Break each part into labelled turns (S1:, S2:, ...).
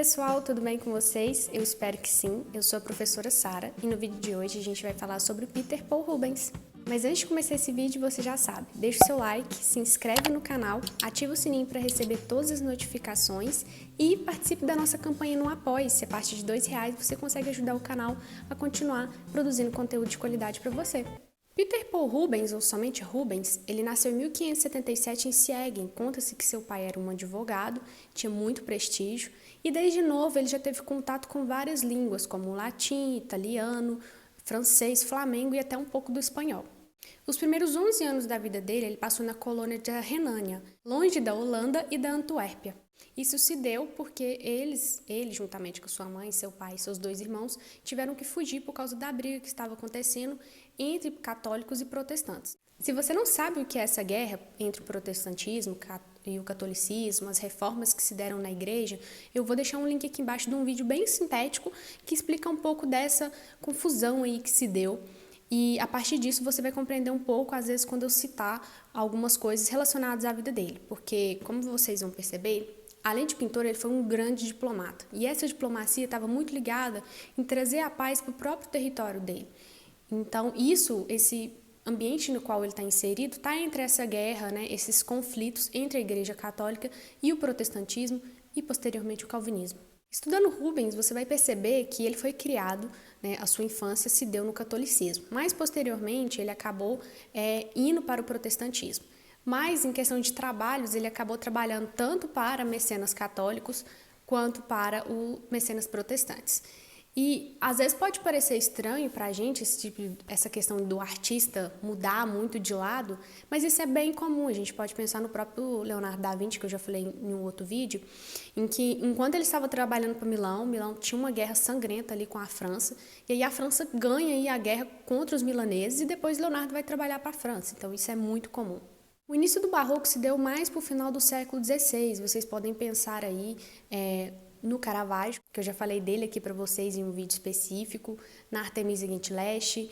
S1: pessoal, tudo bem com vocês? Eu espero que sim. Eu sou a professora Sara e no vídeo de hoje a gente vai falar sobre o Peter Paul Rubens. Mas antes de começar esse vídeo, você já sabe, deixa o seu like, se inscreve no canal, ativa o sininho para receber todas as notificações e participe da nosse campanha no Apoie-se. A partir de R$2 você consegue ajudar o canal a continuar produzindo conteúdo de qualidade para você. Peter Paul Rubens, ou somente Rubens, ele nasceu em 1577 em Siegen. Conta-se que seu pai era um advogado, tinha muito prestígio e desde novo ele já teve contato com várias línguas, como o latim, italiano, francês, flamengo e até um pouco do espanhol. Os primeiros 11 anos da vida dele, ele passou na colônia da Renânia, longe da Holanda e da Antuérpia. Isso se deu porque ele, juntamente com sua mãe, seu pai e seus 2 irmãos, tiveram que fugir por causa da briga que estava acontecendo entre católicos e protestantes. Se você não sabe o que é essa guerra entre o protestantismo e o catolicismo, as reformas que se deram na igreja, eu vou deixar um link aqui embaixo de um vídeo bem sintético que explica um pouco dessa confusão aí que se deu. E a partir disso você vai compreender um pouco, às vezes, quando eu citar algumas coisas relacionadas à vida dele. Porque, como vocês vão perceber, além de pintor, ele foi um grande diplomata. E essa diplomacia estava muito ligada em trazer a paz para o próprio território dele. Então, esse ambiente no qual ele está inserido, está entre essa guerra, né, esses conflitos entre a Igreja Católica e o protestantismo e, posteriormente, o calvinismo. Estudando Rubens, você vai perceber que ele foi criado, né, a sua infância se deu no catolicismo, mas posteriormente ele acabou indo para o protestantismo. Mas em questão de trabalhos, ele acabou trabalhando tanto para mecenas católicos quanto para os mecenas protestantes. E às vezes pode parecer estranho para a gente essa questão do artista mudar muito de lado, mas isso é bem comum. A gente pode pensar no próprio Leonardo da Vinci, que eu já falei em um outro vídeo, em que enquanto ele estava trabalhando para Milão tinha uma guerra sangrenta ali com a França, e aí a França ganha aí a guerra contra os milaneses e depois Leonardo vai trabalhar para a França. Então isso é muito comum. O início do Barroco se deu mais para o final do século XVI. Vocês podem pensar aí no Caravaggio, que eu já falei dele aqui para vocês em um vídeo específico, na Artemisia Gentileschi.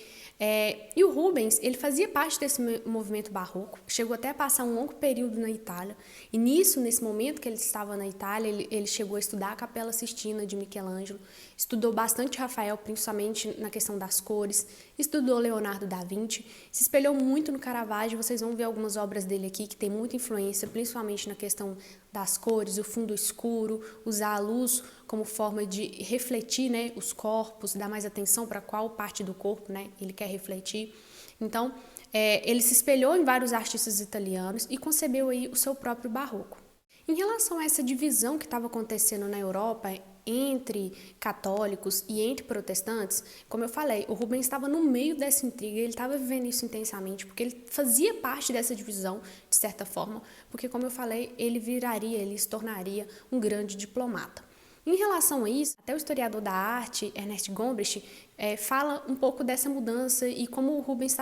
S1: E o Rubens, ele fazia parte desse movimento barroco, chegou até a passar um longo período na Itália, e nesse momento que ele estava na Itália, ele chegou a estudar a Capela Sistina de Michelangelo, estudou bastante Rafael, principalmente na questão das cores, estudou Leonardo da Vinci, se espelhou muito no Caravaggio. Vocês vão ver algumas obras dele aqui que tem muita influência, principalmente na questão das cores, o fundo escuro, usar a luz como forma de refletir, né, os corpos, dar mais atenção para qual parte do corpo, né, ele quer refletir. Então, ele se espelhou em vários artistas italianos e concebeu aí o seu próprio barroco. Em relação a essa divisão que estava acontecendo na Europa entre católicos e entre protestantes, como eu falei, o Rubens estava no meio dessa intriga, ele estava vivendo isso intensamente, porque ele fazia parte dessa divisão, de certa forma, porque, como eu falei, ele se tornaria um grande diplomata. Em relação a isso, até o historiador da arte, Ernest Gombrich, fala um pouco dessa mudança e como o Rubens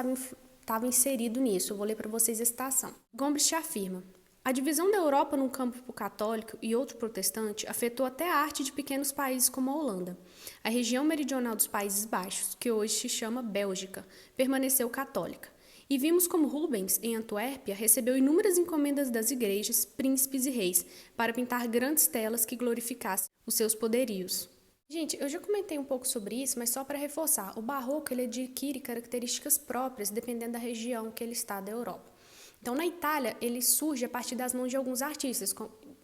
S1: estava inserido nisso. Eu vou ler para vocês a citação. Gombrich afirma: a divisão da Europa num campo católico e outro protestante afetou até a arte de pequenos países como a Holanda. A região meridional dos Países Baixos, que hoje se chama Bélgica, permaneceu católica. E vimos como Rubens, em Antuérpia, recebeu inúmeras encomendas das igrejas, príncipes e reis, para pintar grandes telas que glorificassem os seus poderios. Gente, eu já comentei um pouco sobre isso, mas só para reforçar, o barroco ele adquire características próprias dependendo da região que ele está da Europa. Então, na Itália, ele surge a partir das mãos de alguns artistas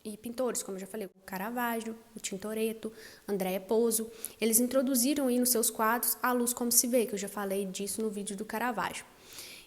S1: e pintores, como eu já falei, o Caravaggio, o Tintoretto, Andrea Pozzo. Eles introduziram aí nos seus quadros a luz como se vê, que eu já falei disso no vídeo do Caravaggio.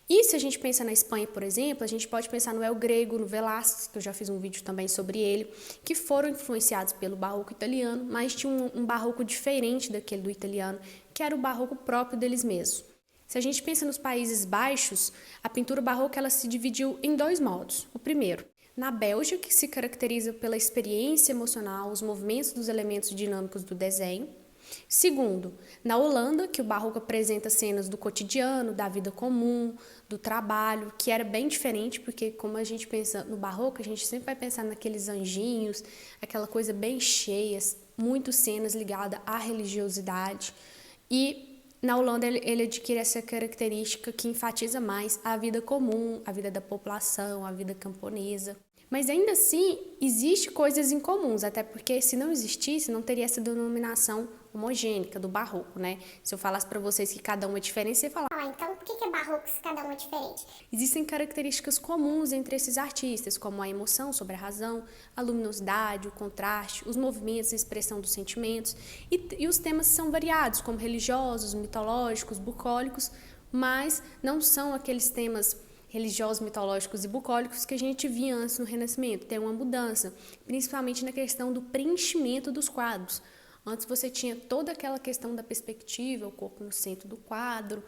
S1: E se a gente pensa na Espanha, por exemplo, a gente pode pensar no El Greco, no Velázquez, que eu já fiz um vídeo também sobre ele, que foram influenciados pelo barroco italiano, mas tinham um barroco diferente daquele do italiano, que era o barroco próprio deles mesmos. Se a gente pensa nos Países Baixos, a pintura barroca ela se dividiu em 2 modos. O primeiro, na Bélgica, que se caracteriza pela experiência emocional, os movimentos dos elementos dinâmicos do desenho. Segundo, na Holanda, que o barroco apresenta cenas do cotidiano, da vida comum, do trabalho, que era bem diferente, porque como a gente pensa no barroco, a gente sempre vai pensar naqueles anjinhos, aquela coisa bem cheia, muitas cenas ligadas à religiosidade. E na Holanda ele adquire essa característica que enfatiza mais a vida comum, a vida da população, a vida camponesa. Mas ainda assim, existe coisas em comuns, até porque se não existisse, não teria essa denominação homogênea do barroco, né? Se eu falasse para vocês que cada um é diferente, você fala,
S2: Então por que é barroco se cada um é diferente?
S1: existem características comuns entre esses artistas, como a emoção sobre a razão, a luminosidade, o contraste, os movimentos e expressão dos sentimentos, e os temas são variados, como religiosos, mitológicos, bucólicos, mas não são aqueles temas religiosos, mitológicos e bucólicos que a gente via antes no Renascimento. Tem uma mudança, principalmente na questão do preenchimento dos quadros. Antes você tinha toda aquela questão da perspectiva, o corpo no centro do quadro,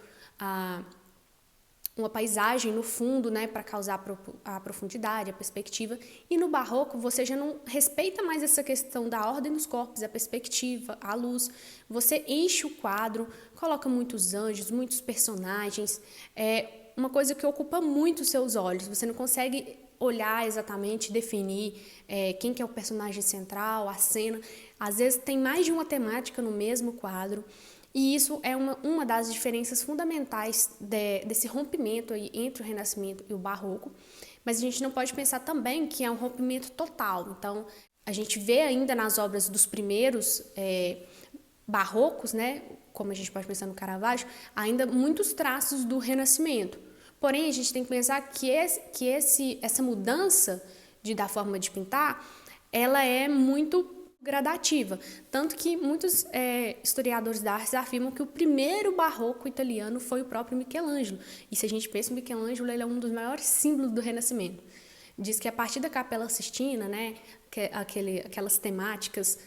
S1: uma paisagem no fundo, né, para causar a profundidade, a perspectiva. E no barroco você já não respeita mais essa questão da ordem dos corpos, a perspectiva, a luz. Você enche o quadro, coloca muitos anjos, muitos personagens. É uma coisa que ocupa muito os seus olhos. Você não consegue olhar exatamente, definir quem que é o personagem central, a cena. Às vezes tem mais de uma temática no mesmo quadro. E isso é uma das diferenças fundamentais desse rompimento aí entre o Renascimento e o Barroco. Mas a gente não pode pensar também que é um rompimento total. Então, a gente vê ainda nas obras dos primeiros barrocos, né, como a gente pode pensar no Caravaggio, ainda muitos traços do Renascimento. Porém, a gente tem que pensar que essa mudança da forma de pintar, ela é muito gradativa, tanto que muitos historiadores da arte afirmam que o primeiro barroco italiano foi o próprio Michelangelo. E se a gente pensa em Michelangelo, ele é um dos maiores símbolos do Renascimento. Diz que a partir da Capela Sistina, né, aquelas temáticas,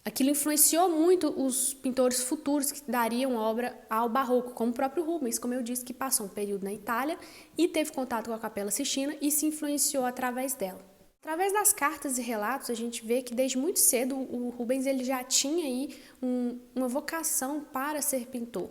S1: aquilo influenciou muito os pintores futuros que dariam obra ao barroco, como o próprio Rubens, como eu disse, que passou um período na Itália e teve contato com a Capela Sistina e se influenciou através dela. Através das cartas e relatos, a gente vê que desde muito cedo o Rubens ele já tinha aí uma vocação para ser pintor.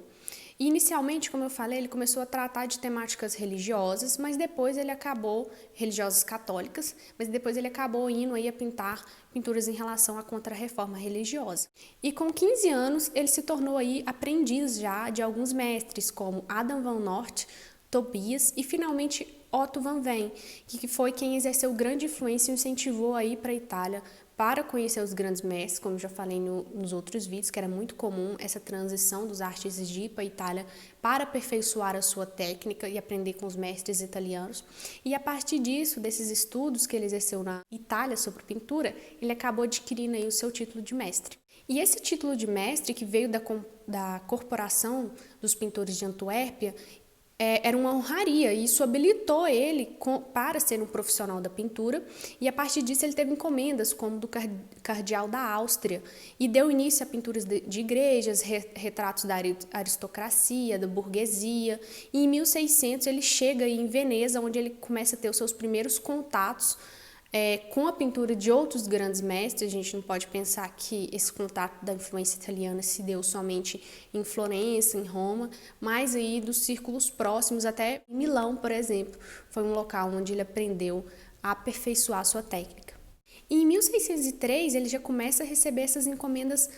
S1: E inicialmente, como eu falei, ele começou a tratar de temáticas religiosas, mas depois ele acabou, religiosas católicas, mas depois ele acabou indo aí a pintar pinturas em relação à contra-reforma religiosa. E com 15 anos, ele se tornou aí aprendiz já de alguns mestres, como Adam van Noort, Tobias e finalmente Otto van Veen, que foi quem exerceu grande influência e incentivou aí para a Itália para conhecer os grandes mestres, como já falei nos outros vídeos, que era muito comum essa transição dos artistas de ir para a Itália para aperfeiçoar a sua técnica e aprender com os mestres italianos. E a partir disso, desses estudos que ele exerceu na Itália sobre pintura, ele acabou adquirindo aí o seu título de mestre. E esse título de mestre, que veio da Corporação dos Pintores de Antuérpia, era uma honraria, e isso habilitou ele para ser um profissional da pintura, e a partir disso ele teve encomendas como do cardeal da Áustria, e deu início a pinturas de igrejas, retratos da aristocracia, da burguesia, e em 1600 ele chega em Veneza, onde ele começa a ter os seus primeiros contatos com a pintura de outros grandes mestres. A gente não pode pensar que esse contato da influência italiana se deu somente em Florença, em Roma, mas aí dos círculos próximos, até em Milão, por exemplo, foi um local onde ele aprendeu a aperfeiçoar sua técnica. E em 1603 ele já começa a receber essas encomendas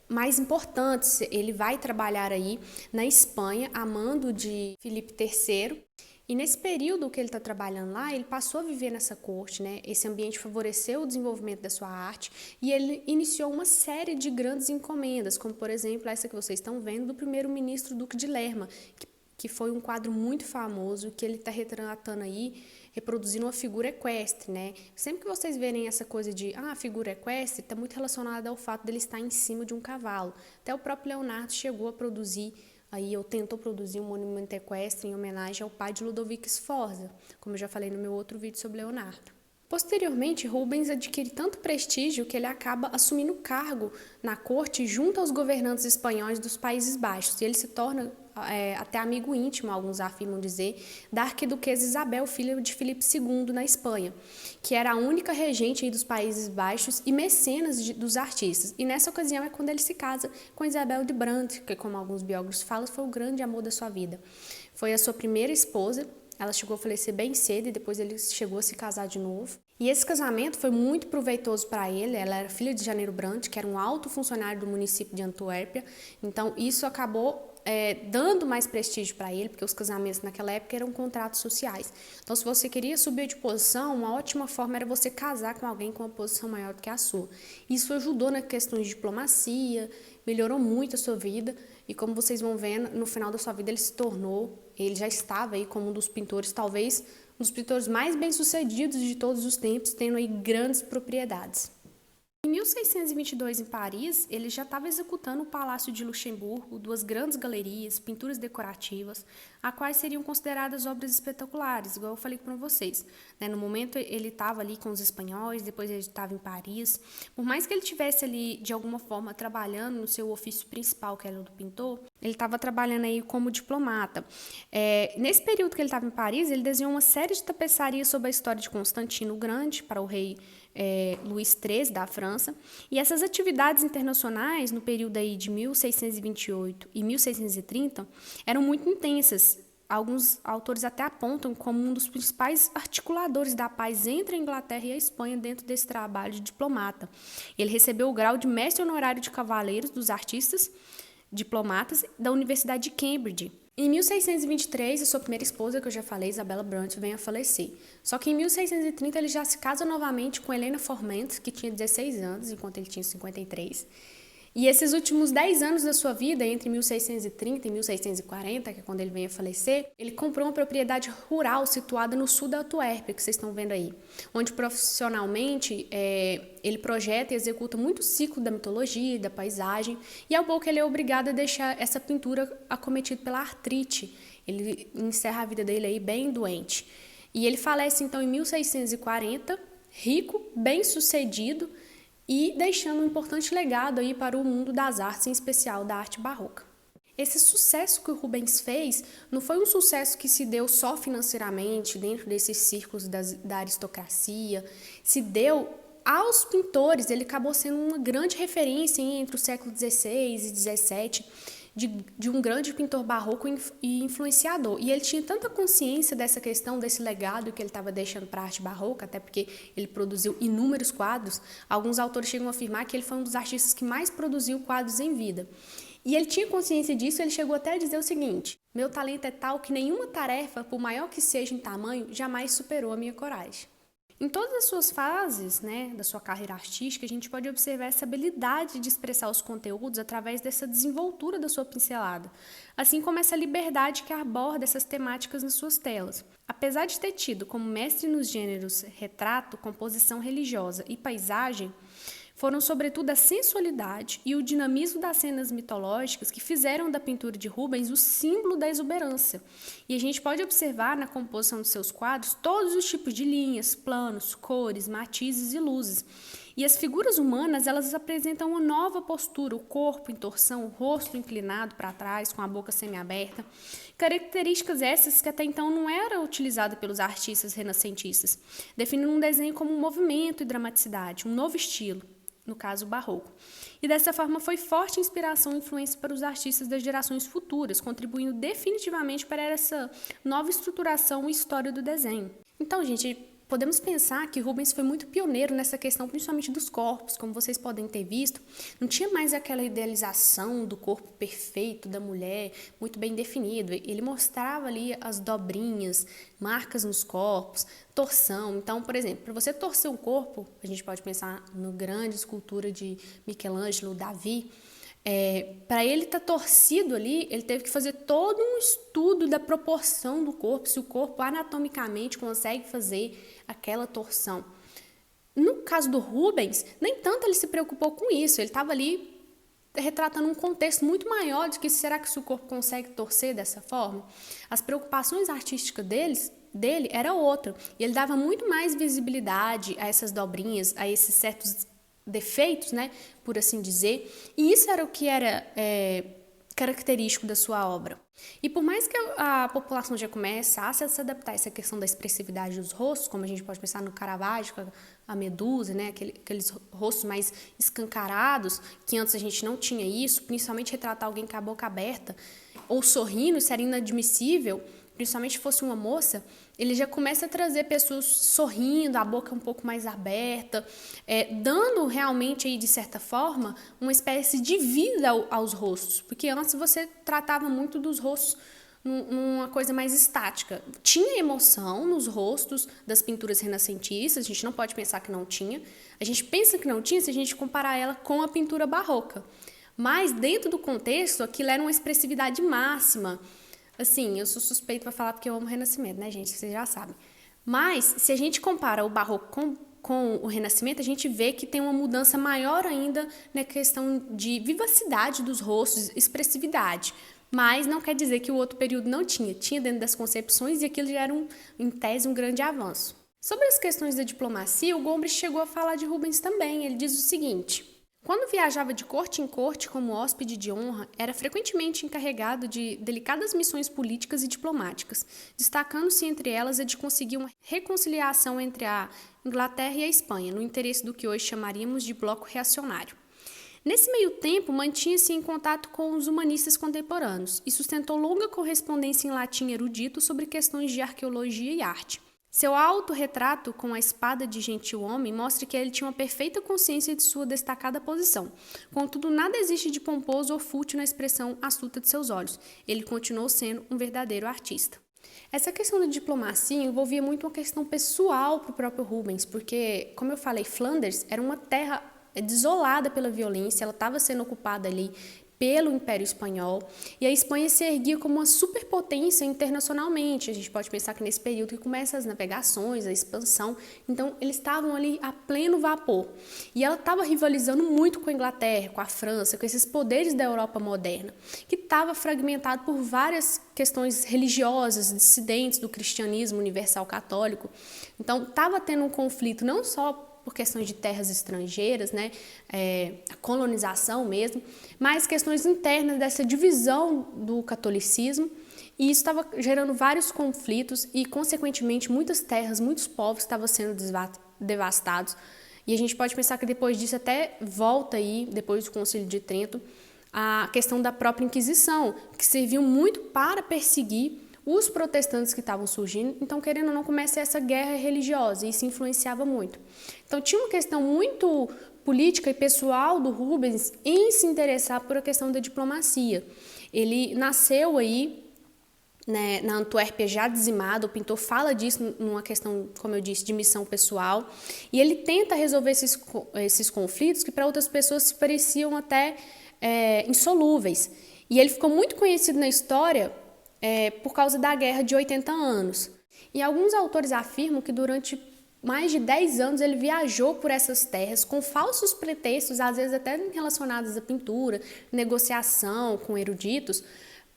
S1: mais importantes. Ele vai trabalhar aí na Espanha, a mando de Filipe III. E nesse período que ele está trabalhando lá, ele passou a viver nessa corte, né? Esse ambiente favoreceu o desenvolvimento da sua arte e ele iniciou uma série de grandes encomendas, como por exemplo essa que vocês estão vendo do primeiro-ministro Duque de Lerma, que foi um quadro muito famoso que ele está retratando aí, reproduzindo uma figura equestre, né? Sempre que vocês verem essa coisa de figura equestre, está muito relacionada ao fato dele estar em cima de um cavalo. Até o próprio Leonardo chegou a produzir tentou produzir um monumento equestre em homenagem ao pai de Ludovico Sforza, como eu já falei no meu outro vídeo sobre Leonardo. Posteriormente, Rubens adquire tanto prestígio que ele acaba assumindo cargo na corte junto aos governantes espanhóis dos Países Baixos, e ele se torna até amigo íntimo, alguns afirmam dizer, da arquiduquesa Isabel, filha de Filipe II, na Espanha, que era a única regente dos Países Baixos e mecenas dos artistas. E nessa ocasião é quando ele se casa com Isabel de Brandt, que, como alguns biógrafos falam, foi o grande amor da sua vida. Foi a sua primeira esposa. Ela chegou a falecer bem cedo e depois ele chegou a se casar de novo. E esse casamento foi muito proveitoso para ele. Ela era filha de Janeiro Brandt, que era um alto funcionário do município de Antuérpia. Então, isso acabou dando mais prestígio para ele, porque os casamentos naquela época eram contratos sociais. Então, se você queria subir de posição, uma ótima forma era você casar com alguém com uma posição maior do que a sua. Isso ajudou na questão de diplomacia, melhorou muito a sua vida, e como vocês vão vendo, no final da sua vida ele já estava aí como um dos pintores, talvez um dos pintores mais bem-sucedidos de todos os tempos, tendo aí grandes propriedades. Em 1622, em Paris, ele já estava executando o Palácio de Luxemburgo, duas grandes galerias, pinturas decorativas, as quais seriam consideradas obras espetaculares, igual eu falei para vocês. No momento, ele estava ali com os espanhóis, depois ele estava em Paris. Por mais que ele estivesse ali, de alguma forma, trabalhando no seu ofício principal, que era o do pintor, ele estava trabalhando aí como diplomata. Nesse período que ele estava em Paris, ele desenhou uma série de tapeçarias sobre a história de Constantino o Grande para o rei Luís XIII da França, e essas atividades internacionais no período aí de 1628 e 1630 eram muito intensas. Alguns autores até apontam como um dos principais articuladores da paz entre a Inglaterra e a Espanha dentro desse trabalho de diplomata. Ele recebeu o grau de mestre honorário de cavaleiros dos artistas diplomatas da Universidade de Cambridge. Em 1623, a sua primeira esposa, que eu já falei, Isabella Brant, vem a falecer. Só que em 1630 ele já se casa novamente com Helena Forment, que tinha 16 anos, enquanto ele tinha 53. E esses últimos 10 anos da sua vida, entre 1630 e 1640, que é quando ele vem a falecer, ele comprou uma propriedade rural situada no sul da Antuérpia, que vocês estão vendo aí, onde profissionalmente ele projeta e executa muito ciclo da mitologia, da paisagem, e ao pouco ele é obrigado a deixar essa pintura acometida pela artrite. Ele encerra a vida dele aí bem doente. E ele falece então em 1640, rico, bem-sucedido, e deixando um importante legado aí para o mundo das artes, em especial da arte barroca. Esse sucesso que o Rubens fez não foi um sucesso que se deu só financeiramente, dentro desses círculos da aristocracia, se deu aos pintores. Ele acabou sendo uma grande referência entre o século XVI e XVII, de um grande pintor barroco e influenciador. E ele tinha tanta consciência dessa questão, desse legado que ele estava deixando para a arte barroca, até porque ele produziu inúmeros quadros. Alguns autores chegam a afirmar que ele foi um dos artistas que mais produziu quadros em vida. E ele tinha consciência disso, ele chegou até a dizer o seguinte: meu talento é tal que nenhuma tarefa, por maior que seja em tamanho, jamais superou a minha coragem. Em todas as suas fases, da sua carreira artística, a gente pode observar essa habilidade de expressar os conteúdos através dessa desenvoltura da sua pincelada, assim como essa liberdade que aborda essas temáticas nas suas telas. Apesar de ter tido como mestre nos gêneros retrato, composição religiosa e paisagem, foram sobretudo a sensualidade e o dinamismo das cenas mitológicas que fizeram da pintura de Rubens o símbolo da exuberância. E a gente pode observar na composição de seus quadros todos os tipos de linhas, planos, cores, matizes e luzes. E as figuras humanas, elas apresentam uma nova postura, o corpo em torção, o rosto inclinado para trás, com a boca semiaberta. Características essas que até então não eram utilizadas pelos artistas renascentistas, definindo um desenho como um movimento e dramaticidade, um novo estilo, no caso barroco. E dessa forma foi forte inspiração e influência para os artistas das gerações futuras, contribuindo definitivamente para essa nova estruturação e história do desenho. Então, gente, podemos pensar que Rubens foi muito pioneiro nessa questão, principalmente dos corpos. Como vocês podem ter visto, não tinha mais aquela idealização do corpo perfeito da mulher, muito bem definido. Ele mostrava ali as dobrinhas, marcas nos corpos, torção. Então, por exemplo, para você torcer um corpo, a gente pode pensar na grande escultura de Michelangelo, Davi. Para ele estar torcido ali, ele teve que fazer todo um estudo da proporção do corpo, se o corpo anatomicamente consegue fazer aquela torção. No caso do Rubens, nem tanto ele se preocupou com isso, ele estava ali retratando um contexto muito maior de que será que o corpo consegue torcer dessa forma? As preocupações artísticas dele era outra, e ele dava muito mais visibilidade a essas dobrinhas, a esses certos defeitos, por assim dizer, e isso era o que era característico da sua obra. E por mais que a população já começasse a se adaptar a essa questão da expressividade dos rostos, como a gente pode pensar no Caravaggio, a Medusa, aqueles rostos mais escancarados, que antes a gente não tinha isso, principalmente retratar alguém com a boca aberta ou sorrindo, isso era inadmissível. principalmente se fosse uma moça, ele já começa a trazer pessoas sorrindo, a boca um pouco mais aberta, dando realmente, aí, de certa forma, uma espécie de vida aos rostos, porque antes você tratava muito dos rostos numa coisa mais estática. Tinha emoção nos rostos das pinturas renascentistas, a gente não pode pensar que não tinha, a gente pensa que não tinha se a gente comparar ela com a pintura barroca, mas dentro do contexto, aquilo era uma expressividade máxima. Assim, eu sou suspeita para falar porque eu amo o Renascimento, né, gente? Vocês já sabem. Mas, se a gente compara o Barroco com o Renascimento, a gente vê que tem uma mudança maior ainda na questão de vivacidade dos rostos, expressividade. Mas não quer dizer que o outro período não tinha. Tinha dentro das concepções e aquilo já era, em tese, um grande avanço. Sobre as questões da diplomacia, o Gombrich chegou a falar de Rubens também. Ele diz o seguinte: quando viajava de corte em corte como hóspede de honra, era frequentemente encarregado de delicadas missões políticas e diplomáticas, destacando-se entre elas a de conseguir uma reconciliação entre a Inglaterra e a Espanha, no interesse do que hoje chamaríamos de bloco reacionário. Nesse meio tempo, mantinha-se em contato com os humanistas contemporâneos e sustentou longa correspondência em latim erudito sobre questões de arqueologia e arte. Seu autorretrato com a espada de gentil homem mostra que ele tinha uma perfeita consciência de sua destacada posição. Contudo, nada existe de pomposo ou fútil na expressão astuta de seus olhos. Ele continuou sendo um verdadeiro artista. Essa questão da diplomacia envolvia muito uma questão pessoal para o próprio Rubens, porque, como eu falei, Flanders era uma terra desolada pela violência, ela estava sendo ocupada ali pelo Império Espanhol, e a Espanha se erguia como uma superpotência internacionalmente. A gente pode pensar que nesse período que começam as navegações, a expansão, então eles estavam ali a pleno vapor. E ela estava rivalizando muito com a Inglaterra, com a França, com esses poderes da Europa moderna, que estava fragmentado por várias questões religiosas, dissidentes do cristianismo universal católico. Então estava tendo um conflito não só por questões de terras estrangeiras, né, a colonização mesmo, mas questões internas dessa divisão do catolicismo, e isso estava gerando vários conflitos e, consequentemente, muitas terras, muitos povos estavam sendo devastados, e a gente pode pensar que depois disso até volta aí, depois do Concílio de Trento, a questão da própria Inquisição, que serviu muito para perseguir os protestantes que estavam surgindo. Então, querendo ou não, começa essa guerra religiosa, e isso influenciava muito. Então, tinha uma questão muito política e pessoal do Rubens em se interessar por a questão da diplomacia. Ele nasceu aí, né, na Antuérpia já dizimada, o pintor fala disso numa questão, como eu disse, de missão pessoal, e ele tenta resolver esses conflitos que para outras pessoas se pareciam até insolúveis. E ele ficou muito conhecido na história por causa da Guerra de 80 anos. E alguns autores afirmam que durante mais de 10 anos ele viajou por essas terras com falsos pretextos, às vezes até relacionados à pintura, negociação com eruditos,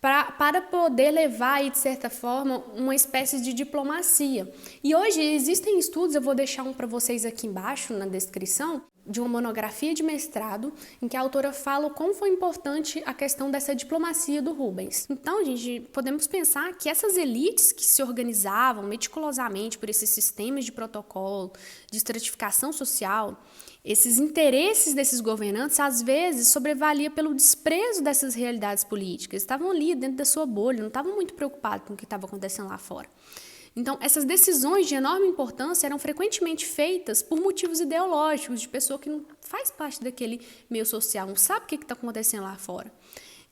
S1: para poder levar aí, de certa forma, uma espécie de diplomacia. E hoje existem estudos, eu vou deixar um para vocês aqui embaixo na descrição, de uma monografia de mestrado, em que a autora fala como foi importante a questão dessa diplomacia do Rubens. Então, gente, podemos pensar que essas elites que se organizavam meticulosamente por esses sistemas de protocolo, de estratificação social, esses interesses desses governantes, às vezes, sobrevalia pelo desprezo dessas realidades políticas. Estavam ali dentro da sua bolha, não estavam muito preocupados com o que estava acontecendo lá fora. Então, essas decisões de enorme importância eram frequentemente feitas por motivos ideológicos, de pessoa que não faz parte daquele meio social, não sabe o que está acontecendo lá fora.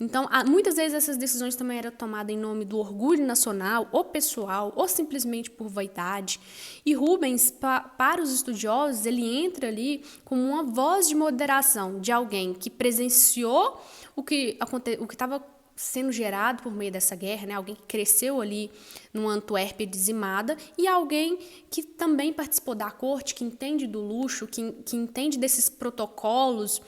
S1: Então, muitas vezes essas decisões também eram tomadas em nome do orgulho nacional, ou pessoal, ou simplesmente por vaidade. E Rubens, para os estudiosos, ele entra ali como uma voz de moderação de alguém que presenciou o que estava sendo gerado por meio dessa guerra, né? Alguém que cresceu ali numa Antuérpia dizimada, e alguém que também participou da corte, que entende do luxo, que entende desses protocolos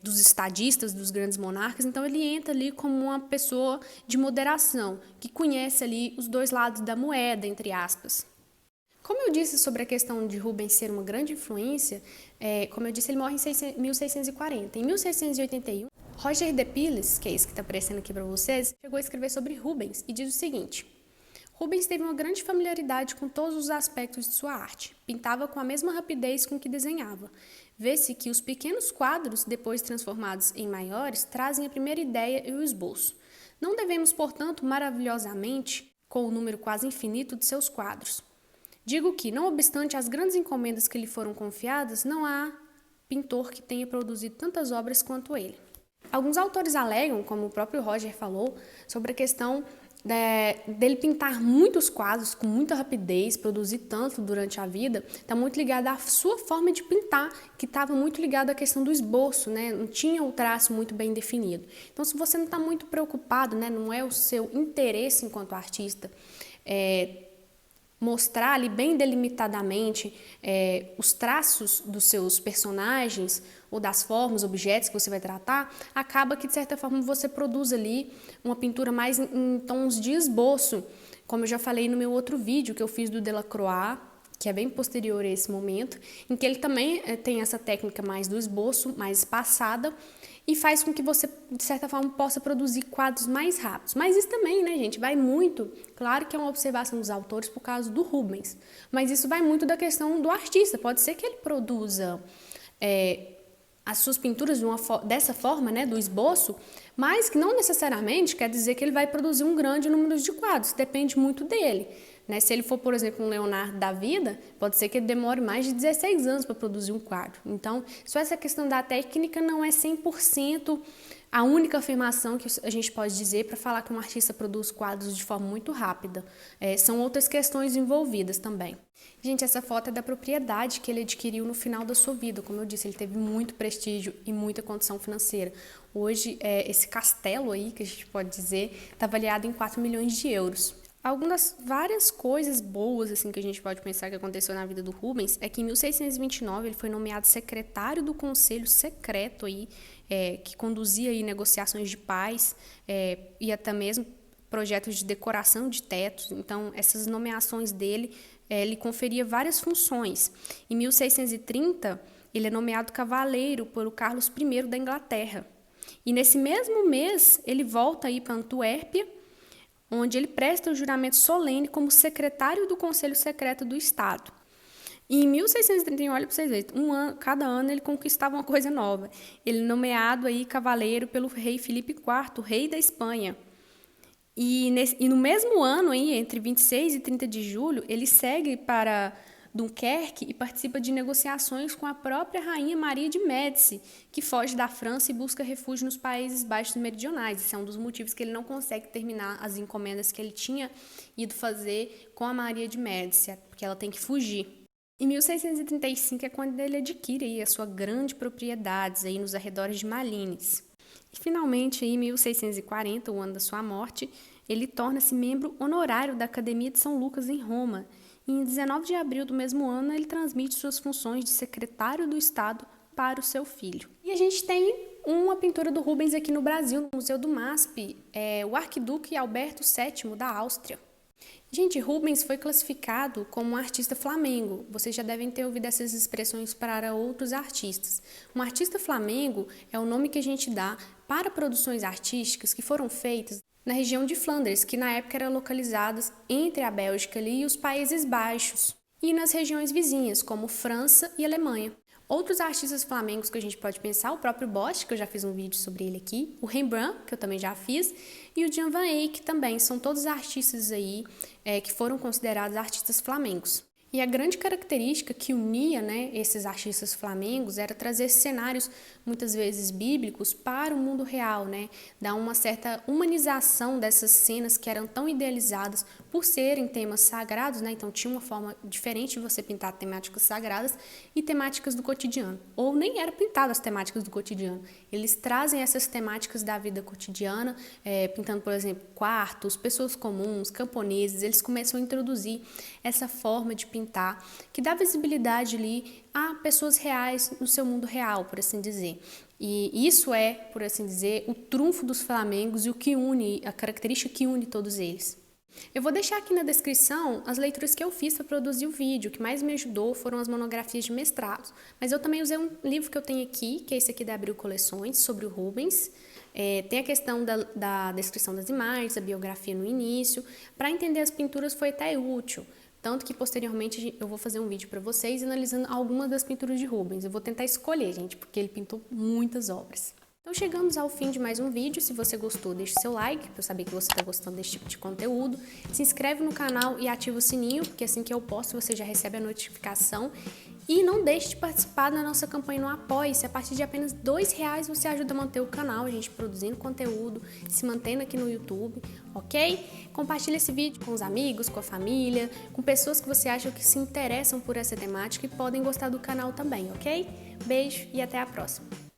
S1: dos estadistas, dos grandes monarcas. Então ele entra ali como uma pessoa de moderação, que conhece ali os dois lados da moeda, entre aspas. Como eu disse sobre a questão de Rubens ser uma grande influência, como eu disse, ele morre em 1640. Em 1681, Roger de Piles, que é esse que está aparecendo aqui para vocês, chegou a escrever sobre Rubens e diz o seguinte: Rubens teve uma grande familiaridade com todos os aspectos de sua arte. Pintava com a mesma rapidez com que desenhava. Vê-se que os pequenos quadros, depois transformados em maiores, trazem a primeira ideia e o esboço. Não devemos, portanto, maravilhosamente com o número quase infinito de seus quadros. Digo que, não obstante as grandes encomendas que lhe foram confiadas, não há pintor que tenha produzido tantas obras quanto ele. Alguns autores alegam, como o próprio Roger falou, sobre a questão dele pintar muitos quadros com muita rapidez, produzir tanto durante a vida, está muito ligado à sua forma de pintar, que estava muito ligado à questão do esboço, né? Não tinha o traço muito bem definido. Então, se você não está muito preocupado, né? Não é o seu interesse enquanto artista, mostrar ali bem delimitadamente os traços dos seus personagens ou das formas, objetos que você vai tratar, acaba que, de certa forma, você produz ali uma pintura mais em tons de esboço, como eu já falei no meu outro vídeo que eu fiz do Delacroix, que é bem posterior a esse momento, em que ele também tem essa técnica mais do esboço, mais espaçada, e faz com que você, de certa forma, possa produzir quadros mais rápidos. Mas isso também, né, gente, vai muito, claro que é uma observação dos autores por causa do Rubens, mas isso vai muito da questão do artista. Pode ser que ele produza as suas pinturas dessa forma, né, do esboço, mas que não necessariamente quer dizer que ele vai produzir um grande número de quadros, depende muito dele. Né? Se ele for, por exemplo, um Leonardo da vida, pode ser que ele demore mais de 16 anos para produzir um quadro. Então, só essa questão da técnica não é 100% a única afirmação que a gente pode dizer para falar que um artista produz quadros de forma muito rápida. São outras questões envolvidas também. Gente, essa foto é da propriedade que ele adquiriu no final da sua vida. Como eu disse, ele teve muito prestígio e muita condição financeira. Hoje, esse castelo aí, que a gente pode dizer, está avaliado em 4 milhões de euros. Algumas várias coisas boas assim que a gente pode pensar que aconteceu na vida do Rubens é que em 1629 ele foi nomeado secretário do Conselho Secreto aí, que conduzia aí negociações de paz e até mesmo projetos de decoração de tetos. Então, essas nomeações dele lhe conferia várias funções. Em 1630, ele é nomeado cavaleiro pelo Carlos I da Inglaterra. E nesse mesmo mês, ele volta aí para Antuérpia, onde ele presta o juramento solene como secretário do Conselho Secreto do Estado. E em 1631, olha para vocês verem, cada ano ele conquistava uma coisa nova. Ele é nomeado aí cavaleiro pelo rei Filipe IV, rei da Espanha. E no mesmo ano, aí, entre 26 e 30 de julho, ele segue para Dunkerque e participa de negociações com a própria rainha Maria de Médici, que foge da França e busca refúgio nos Países Baixos meridionais. Esse é um dos motivos que ele não consegue terminar as encomendas que ele tinha ido fazer com a Maria de Médici, porque ela tem que fugir. Em 1635 é quando ele adquire aí a sua grande propriedade aí nos arredores de Malines. E finalmente, em 1640, o ano da sua morte, ele torna-se membro honorário da Academia de São Lucas em Roma. E em 19 de abril do mesmo ano, ele transmite suas funções de secretário do Estado para o seu filho. E a gente tem uma pintura do Rubens aqui no Brasil, no Museu do MASP, o Arquiduque Alberto VII da Áustria. Gente, Rubens foi classificado como um artista flamengo. Vocês já devem ter ouvido essas expressões para outros artistas. Um artista flamengo é o nome que a gente dá para produções artísticas que foram feitas na região de Flandres, que na época era localizada entre a Bélgica ali e os Países Baixos, e nas regiões vizinhas, como França e Alemanha. Outros artistas flamengos que a gente pode pensar, o próprio Bosch, que eu já fiz um vídeo sobre ele aqui, o Rembrandt, que eu também já fiz, e o Jan van Eyck também, são todos artistas aí que foram considerados artistas flamengos. E a grande característica que unia, né, esses artistas flamengos era trazer cenários, muitas vezes bíblicos, para o mundo real, né? Dar uma certa humanização dessas cenas que eram tão idealizadas por serem temas sagrados, né? Então tinha uma forma diferente de você pintar temáticas sagradas e temáticas do cotidiano. Ou nem era pintado as temáticas do cotidiano. Eles trazem essas temáticas da vida cotidiana, pintando, por exemplo, quartos, pessoas comuns, camponeses. Eles começam a introduzir essa forma de pintar, que dá visibilidade ali a pessoas reais no seu mundo real, por assim dizer. E isso é, por assim dizer, o trunfo dos flamengos e o que une, a característica que une todos eles. Eu vou deixar aqui na descrição as leituras que eu fiz para produzir o vídeo. O que mais me ajudou foram as monografias de mestrado. Mas eu também usei um livro que eu tenho aqui, que é esse aqui da Abril Coleções, sobre o Rubens. Tem a questão da descrição das imagens, a biografia no início. Para entender as pinturas foi até útil. Tanto que, posteriormente, eu vou fazer um vídeo para vocês analisando algumas das pinturas de Rubens. Eu vou tentar escolher, gente, porque ele pintou muitas obras. Então chegamos ao fim de mais um vídeo. Se você gostou, deixe seu like, para eu saber que você está gostando desse tipo de conteúdo. Se inscreve no canal e ativa o sininho, porque assim que eu posto você já recebe a notificação. E não deixe de participar da nossa campanha no Apoie-se. A partir de apenas R$2 você ajuda a manter o canal, a gente produzindo conteúdo, se mantendo aqui no YouTube, ok? Compartilhe esse vídeo com os amigos, com a família, com pessoas que você acha que se interessam por essa temática e podem gostar do canal também, ok? Beijo e até a próxima!